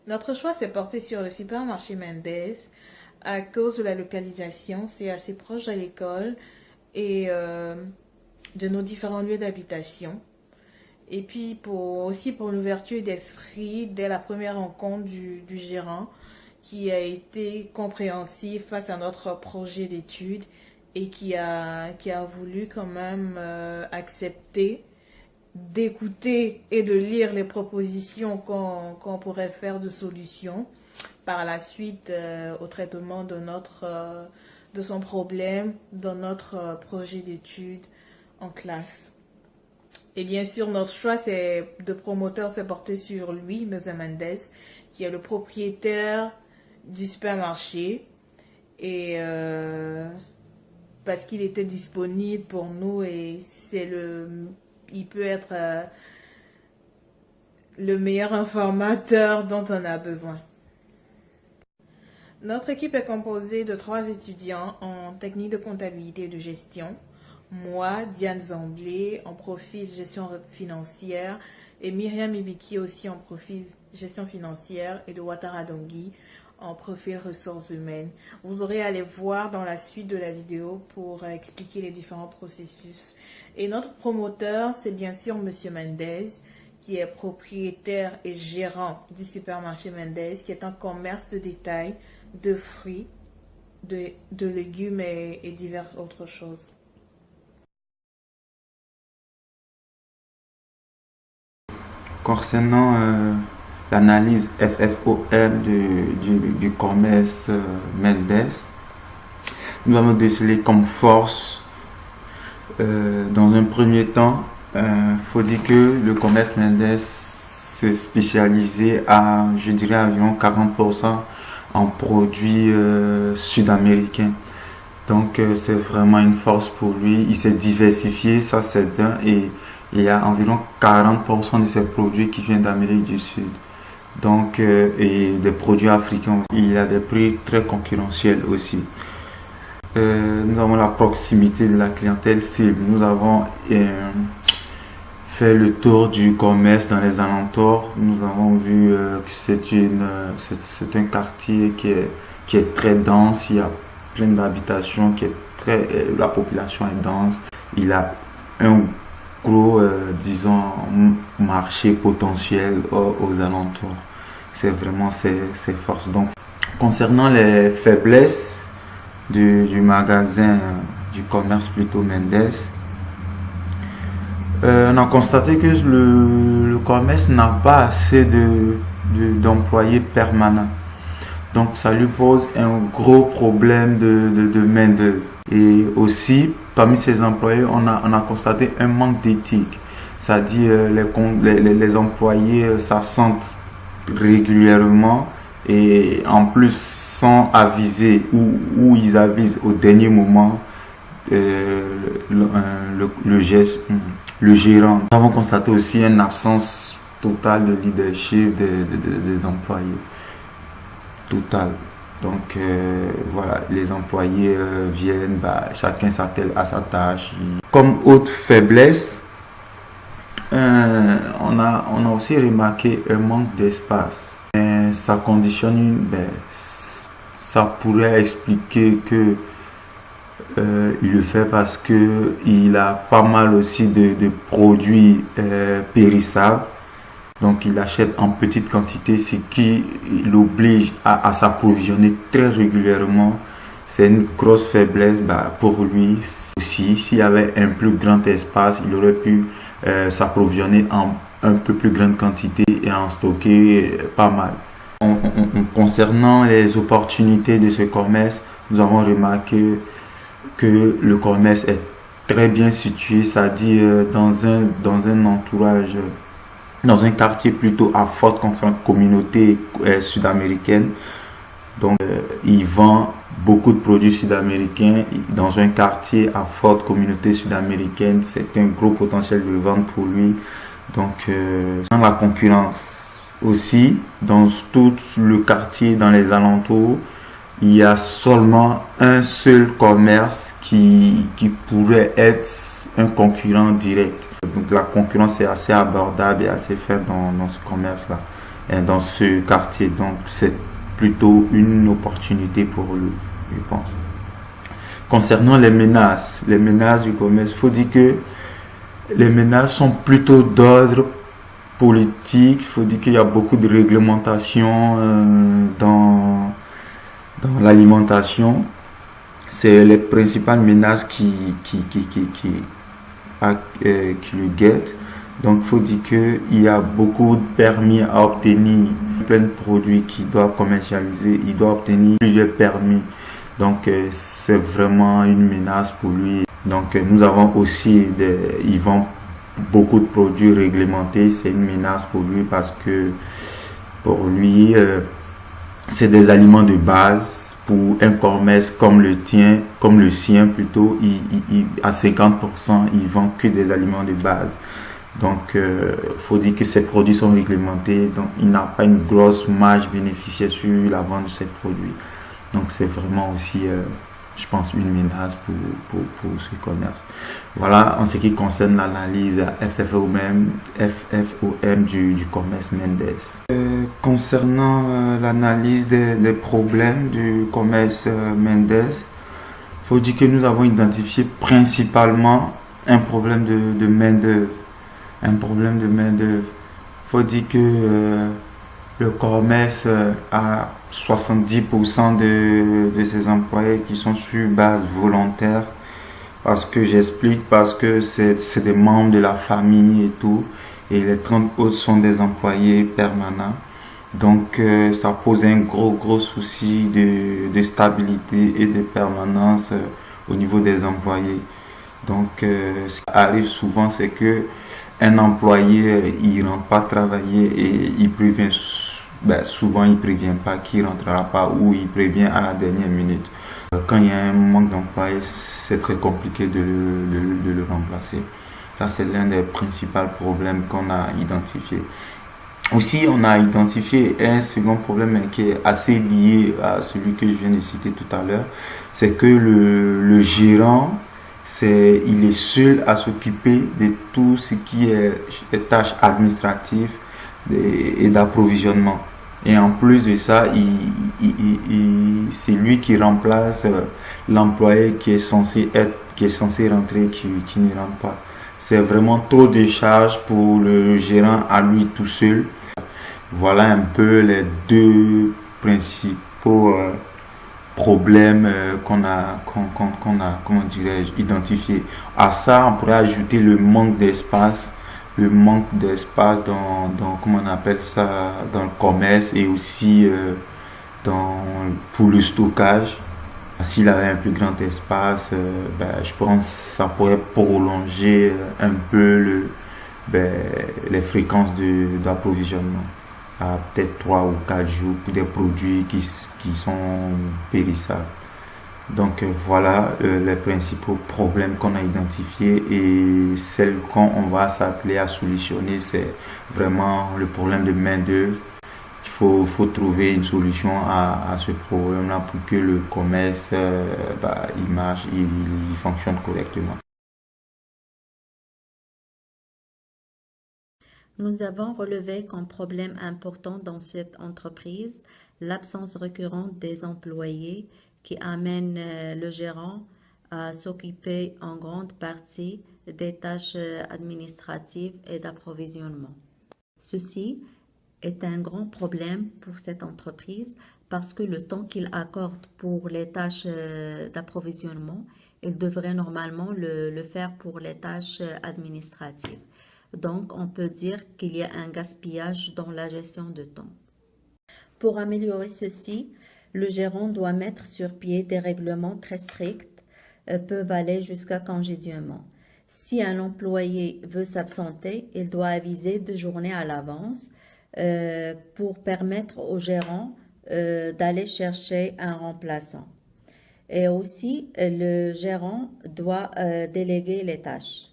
Notre choix s'est porté sur le supermarché Mendes à cause de la localisation. C'est assez proche de l'école et de nos différents lieux d'habitation. Et puis aussi pour l'ouverture d'esprit dès la première rencontre du gérant qui a été compréhensif face à notre projet d'études et qui a voulu quand même accepter d'écouter et de lire les propositions qu'on pourrait faire de solutions par la suite au traitement de son problème dans notre projet d'études en classe. Et bien sûr, notre choix de promoteur s'est porté sur lui, M. Mendes, qui est le propriétaire du supermarché. Et parce qu'il était disponible pour nous et il peut être le meilleur informateur dont on a besoin. Notre équipe est composée de 3 étudiants en technique de comptabilité et de gestion. Moi, Diane Zamblé, en profil gestion financière, et Myriam Ibiki aussi en profil gestion financière, et de Ouattara Dongui en profil ressources humaines. Vous aurez à les voir dans la suite de la vidéo pour expliquer les différents processus. Et notre promoteur, c'est bien sûr M. Mendes, qui est propriétaire et gérant du supermarché Mendes, qui est un commerce de détail de fruits, de légumes et diverses autres choses. Concernant l'analyse FFOL du commerce Mendes, nous allons déceler comme force. Dans un premier temps, faut dire que le commerce Mendes se spécialisait à, je dirais, environ 40% en produits sud-américains. Donc c'est vraiment une force pour lui. Il s'est diversifié, ça c'est d'un, et il y a environ 40% de ces produits qui viennent d'Amérique du Sud. Donc, et des produits africains. Il y a des prix très concurrentiels aussi. Nous avons la proximité de la clientèle cible. Nous avons fait le tour du commerce dans les alentours. Nous avons vu que c'est un quartier qui est très dense. Il y a plein d'habitations, la population est dense. Il a un gros, disons, marché potentiel aux alentours. C'est vraiment ses forces. Donc, concernant les faiblesses du magasin, du commerce plutôt Mendes, on a constaté que le commerce n'a pas assez d'employés permanents. Donc, ça lui pose un gros problème de main-d'œuvre. Et aussi, parmi ces employés, on a constaté un manque d'éthique. C'est-à-dire, les employés s'absentent régulièrement et en plus sans aviser ou ils avisent au dernier moment le gérant. Nous avons constaté aussi une absence totale de leadership des employés. Total. Donc voilà, les employés viennent, chacun s'attelle à sa tâche. Comme autre faiblesse, on a aussi remarqué un manque d'espace. Ça conditionne, ça pourrait expliquer que il le fait parce que il a pas mal aussi de produits périssables. Donc il achète en petite quantité, ce qui l'oblige à s'approvisionner très régulièrement. C'est une grosse faiblesse pour lui. Aussi, s'il y avait un plus grand espace, il aurait pu s'approvisionner en un peu plus grande quantité et en stocker pas mal. Concernant les opportunités de ce commerce, nous avons remarqué que le commerce est très bien situé, c'est-à-dire dans un entourage, dans un quartier plutôt à forte communauté sud-américaine. Donc, il vend beaucoup de produits sud-américains dans un quartier à forte communauté sud-américaine. C'est un gros potentiel de vente pour lui. Donc, sans la concurrence aussi, dans tout le quartier, dans les alentours, il y a seulement un seul commerce qui pourrait être un concurrent direct. Donc la concurrence est assez abordable et assez faible dans ce commerce-là. dans ce quartier. Donc c'est plutôt une opportunité pour lui, je pense. Concernant les menaces du commerce, il faut dire que les menaces sont plutôt d'ordre politique. Il faut dire qu'il y a beaucoup de réglementations dans l'alimentation. C'est les principales menaces qui le guettent. Donc, il faut dire qu'il y a beaucoup de permis à obtenir. Plein de produits qu'il doit commercialiser, il doit obtenir plusieurs permis. Donc, c'est vraiment une menace pour lui. Donc, nous avons aussi ils vendent beaucoup de produits réglementés. C'est une menace pour lui parce que pour lui, c'est des aliments de base. Pour un commerce comme le sien plutôt, à 50%, ils vendent que des aliments de base. Donc, faut dire que ces produits sont réglementés, donc il n'a pas une grosse marge bénéficiaire sur la vente de ces produits. Donc, c'est vraiment aussi, je pense, une menace pour ce commerce. Voilà, en ce qui concerne l'analyse FFOM du commerce Mendes. Concernant l'analyse des problèmes du commerce Mendes, faut dire que nous avons identifié principalement un problème de main-d'œuvre. Faut dire que le commerce a 70% de ses employés qui sont sur base volontaire. Parce que c'est des membres de la famille et tout. Et les 30 autres sont des employés permanents. Donc ça pose un gros souci de stabilité et de permanence au niveau des employés. Donc ce qui arrive souvent, c'est que un employé, il rentre pas travailler et il prévient, souvent il prévient pas qu'il rentrera pas ou il prévient à la dernière minute. Quand il y a un manque d'employés, c'est très compliqué de le remplacer. Ça, c'est l'un des principaux problèmes qu'on a identifié. Aussi, on a identifié un second problème qui est assez lié à celui que je viens de citer tout à l'heure. C'est que le gérant, il est seul à s'occuper de tout ce qui est des tâches administratives et d'approvisionnement. Et en plus de ça, c'est lui qui remplace l'employé qui est censé rentrer, qui ne rentre pas. C'est vraiment trop de charges pour le gérant à lui tout seul. Voilà un peu les deux principaux problèmes qu'on a comment dirais-je, identifiés. À ça, on pourrait ajouter le manque d'espace dans comment on appelle ça, dans le commerce et aussi pour le stockage. S'il avait un plus grand espace, je pense que ça pourrait prolonger un peu les fréquences d'approvisionnement à peut-être 3 ou 4 jours pour des produits qui sont périssables. Donc voilà les principaux problèmes qu'on a identifiés et celles qu'on va s'atteler à solutionner, c'est vraiment le problème de main-d'œuvre. Il faut trouver une solution à ce problème-là pour que le commerce il marche, il fonctionne correctement. Nous avons relevé comme problème important dans cette entreprise l'absence récurrente des employés qui amène le gérant à s'occuper en grande partie des tâches administratives et d'approvisionnement. Ceci est un grand problème pour cette entreprise parce que le temps qu'il accorde pour les tâches d'approvisionnement, il devrait normalement le faire pour les tâches administratives. Donc, on peut dire qu'il y a un gaspillage dans la gestion de temps. Pour améliorer ceci, le gérant doit mettre sur pied des règlements très stricts, peuvent aller jusqu'à congédiement. Si un employé veut s'absenter, il doit aviser 2 journées à l'avance pour permettre au gérant d'aller chercher un remplaçant. Et aussi, le gérant doit déléguer les tâches.